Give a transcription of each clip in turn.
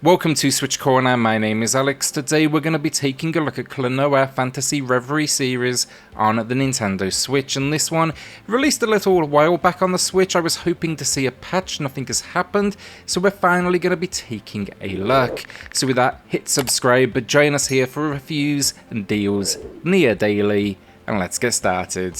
Welcome to SwitchCorner, my name is Alex. Today we're going to be taking a look at KLONOA Phantasy Reverie Series on the Nintendo Switch, and this one released a little while back on the Switch. I was hoping to see a patch, nothing has happened, so we're finally going to be taking a look. So with that, hit subscribe, but join us here for reviews and deals near daily, and let's get started.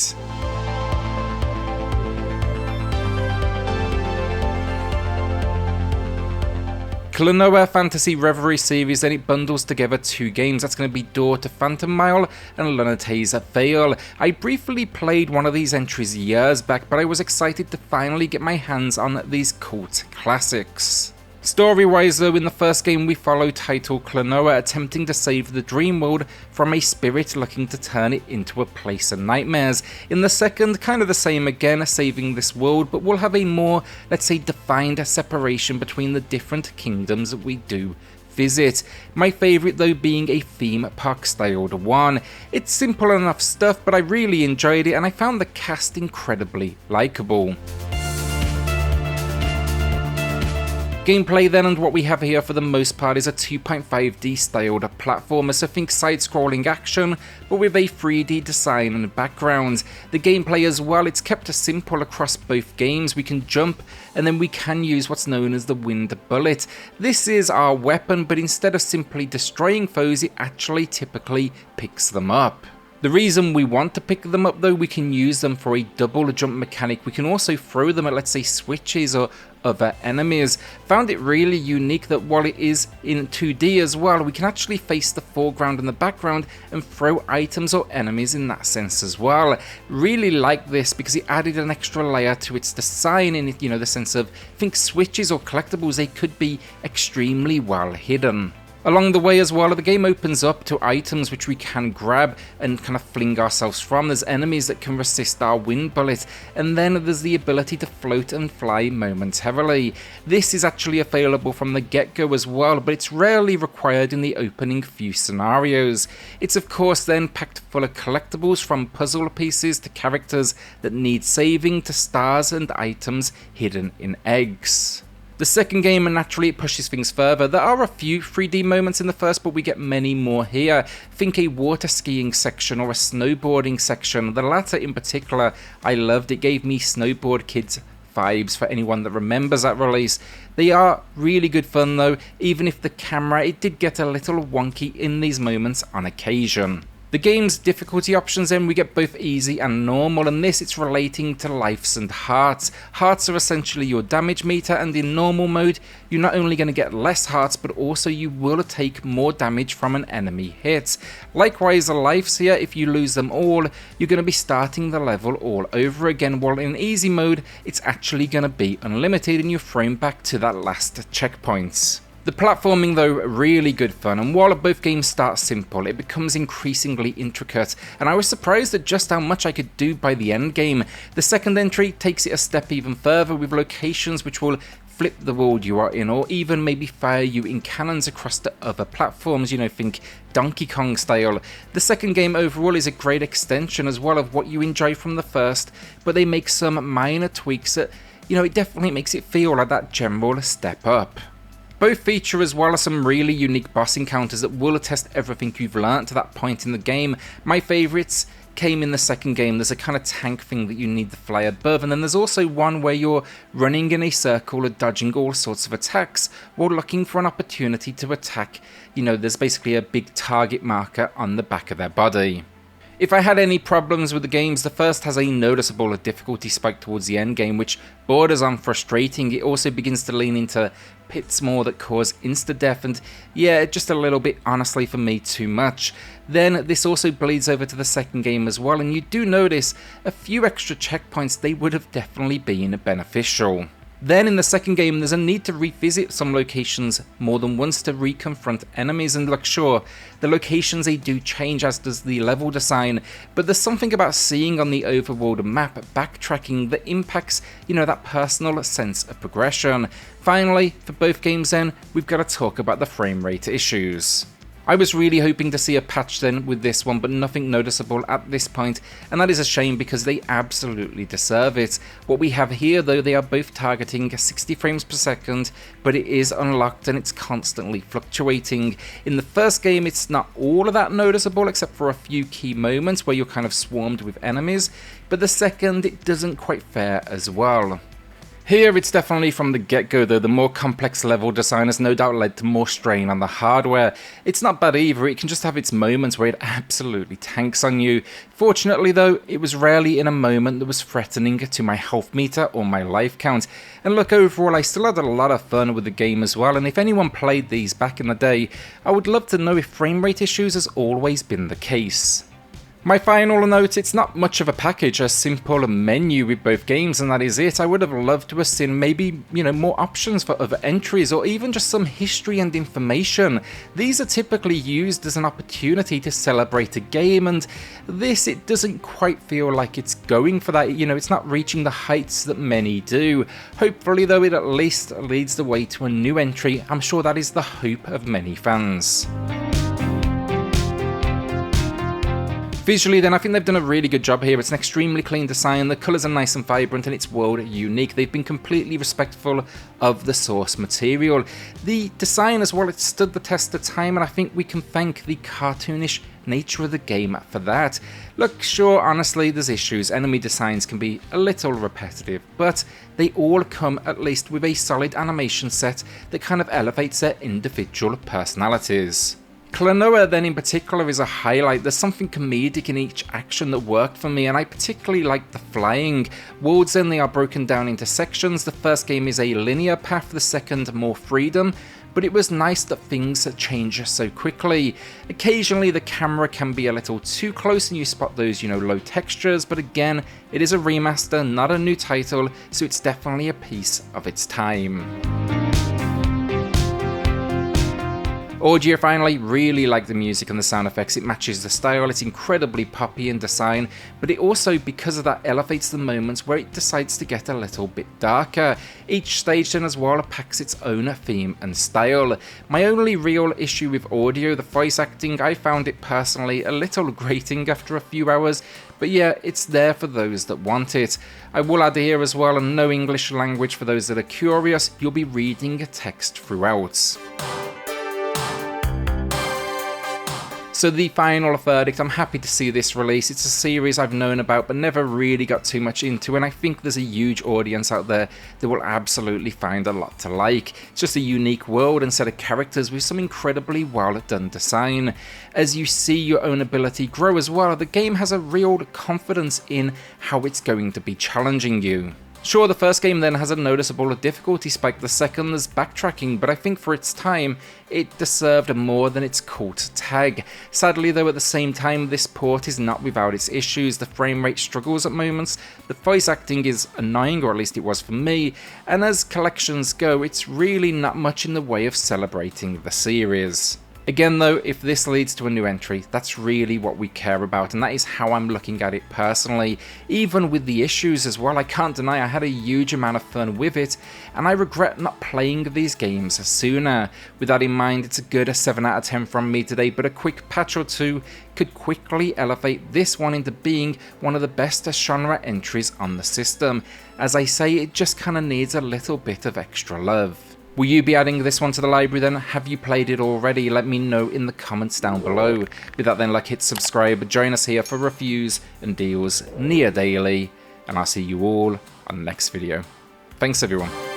KLONOA Phantasy Reverie Series, then it bundles together two games. That's going to be Door to Phantomile and Lunatea's Veil. I briefly played one of these entries years back, but I was excited to finally get my hands on these cult classics. Story-wise though, in the first game we follow title KLONOA attempting to save the dream world from a spirit looking to turn it into a place of nightmares. In the second, kind of the same again, saving this world, but we'll have a more, let's say, defined separation between the different kingdoms that we do visit. My favourite though being a theme park styled one. It's simple enough stuff, but I really enjoyed it and I found the cast incredibly likeable. Gameplay then, and what we have here for the most part is a 2.5D styled platformer, so think side-scrolling action, but with a 3D design and background. The gameplay as well, it's kept simple across both games. We can jump, and then we can use what's known as the wind bullet. This is our weapon, but instead of simply destroying foes, it actually typically picks them up. The reason we want to pick them up though, we can use them for a double jump mechanic. We can also throw them at, let's say, switches or other enemies. Found it really unique that while it is in 2D as well, we can actually face the foreground and the background and throw items or enemies in that sense as well. Really like this because it added an extra layer to its design in it, the sense of, think switches or collectibles, they could be extremely well hidden. Along the way as well, the game opens up to items which we can grab and kind of fling ourselves from. There's enemies that can resist our wind bullet, and then there's the ability to float and fly momentarily. This is actually available from the get-go as well, but it's rarely required in the opening few scenarios. It's of course then packed full of collectibles, from puzzle pieces to characters that need saving to stars and items hidden in eggs. The second game, and naturally it pushes things further. There are a few 3D moments in the first, but we get many more here. Think a water skiing section or a snowboarding section. The latter in particular, I loved. It gave me Snowboard Kids vibes for anyone that remembers that release. They are really good fun though, even if the camera, it did get a little wonky in these moments on occasion. The game's difficulty options then, we get both easy and normal, and this it's relating to lives and hearts. Hearts are essentially your damage meter, and in normal mode you're not only going to get less hearts, but also you will take more damage from an enemy hit. Likewise the lives here, if you lose them all, you're going to be starting the level all over again, while in easy mode it's actually going to be unlimited and you're thrown back to that last checkpoint. The platforming though, really good fun, and while both games start simple, it becomes increasingly intricate, and I was surprised at just how much I could do by the end game. The second entry takes it a step even further, with locations which will flip the world you are in, or even maybe fire you in cannons across to other platforms, think Donkey Kong style. The second game overall is a great extension as well of what you enjoy from the first, but they make some minor tweaks that, it definitely makes it feel like that general step up. Both feature as well as some really unique boss encounters that will test everything you've learnt to that point in the game. My favourites came in the second game. There's a kind of tank thing that you need to fly above, and then there's also one where you're running in a circle or dodging all sorts of attacks while looking for an opportunity to attack. There's basically a big target marker on the back of their body. If I had any problems with the games, the first has a noticeable difficulty spike towards the end game, which borders on frustrating. It also begins to lean into pits more that cause insta-death, and yeah, just a little bit, honestly, for me, too much. Then this also bleeds over to the second game as well, and you do notice a few extra checkpoints. They would have definitely been beneficial. Then in the second game, there's a need to revisit some locations more than once to reconfront enemies, and look, sure, the locations, they do change, as does the level design, but there's something about seeing on the overworld map backtracking that impacts, that personal sense of progression. Finally, for both games then, we've got to talk about the frame rate issues. I was really hoping to see a patch then with this one, but nothing noticeable at this point, and that is a shame because they absolutely deserve it. What we have here though, they are both targeting 60 frames per second, but it is unlocked and it's constantly fluctuating. In the first game it's not all of that noticeable except for a few key moments where you're kind of swarmed with enemies, but the second it doesn't quite fare as well. Here it's definitely from the get-go though, the more complex level design has no doubt led to more strain on the hardware. It's not bad either, it can just have its moments where it absolutely tanks on you. Fortunately though, it was rarely in a moment that was threatening to my health meter or my life count. And look, overall I still had a lot of fun with the game as well, and if anyone played these back in the day, I would love to know if frame rate issues has always been the case. My final note, it's not much of a package, a simple menu with both games and that is it. I would have loved to have seen maybe, more options for other entries or even just some history and information. These are typically used as an opportunity to celebrate a game, and this, it doesn't quite feel like it's going for that. It's not reaching the heights that many do. Hopefully though, it at least leads the way to a new entry. I'm sure that is the hope of many fans. Visually then, I think they've done a really good job here. It's an extremely clean design, the colours are nice and vibrant, and it's world unique. They've been completely respectful of the source material. The design as well, it stood the test of time, and I think we can thank the cartoonish nature of the game for that. Look, sure, honestly, there's issues. Enemy designs can be a little repetitive, but they all come at least with a solid animation set that kind of elevates their individual personalities. KLONOA then in particular is a highlight. There's something comedic in each action that worked for me, and I particularly like the flying. Worlds then, they are broken down into sections. The first game is a linear path, the second more freedom, but it was nice that things change so quickly. Occasionally the camera can be a little too close and you spot those, low textures, but again, it is a remaster, not a new title, so it's definitely a piece of its time. Audio finally, really like the music and the sound effects. It matches the style, it's incredibly poppy in design, but it also, because of that, elevates the moments where it decides to get a little bit darker. Each stage then as well packs its own theme and style. My only real issue with audio, the voice acting, I found it personally a little grating after a few hours, but yeah, it's there for those that want it. I will add here as well, and no English language for those that are curious, you'll be reading a text throughout. So the final verdict, I'm happy to see this release. It's a series I've known about but never really got too much into, and I think there's a huge audience out there that will absolutely find a lot to like. It's just a unique world and set of characters with some incredibly well done design. As you see your own ability grow as well, the game has a real confidence in how it's going to be challenging you. Sure, the first game then has a noticeable difficulty spike, the second is backtracking, but I think for its time, it deserved more than its cult tag. Sadly though, at the same time, this port is not without its issues. The frame rate struggles at moments, the voice acting is annoying, or at least it was for me, and as collections go, it's really not much in the way of celebrating the series. Again though, if this leads to a new entry, that's really what we care about, and that is how I'm looking at it personally. Even with the issues as well, I can't deny I had a huge amount of fun with it, and I regret not playing these games sooner. With that in mind, it's a good 7 out of 10 from me today, but a quick patch or two could quickly elevate this one into being one of the best genre entries on the system. As I say, it just kinda needs a little bit of extra love. Will you be adding this one to the library then? Have you played it already? Let me know in the comments down below. With that then, hit subscribe, join us here for reviews and deals near daily, and I'll see you all on the next video. Thanks everyone.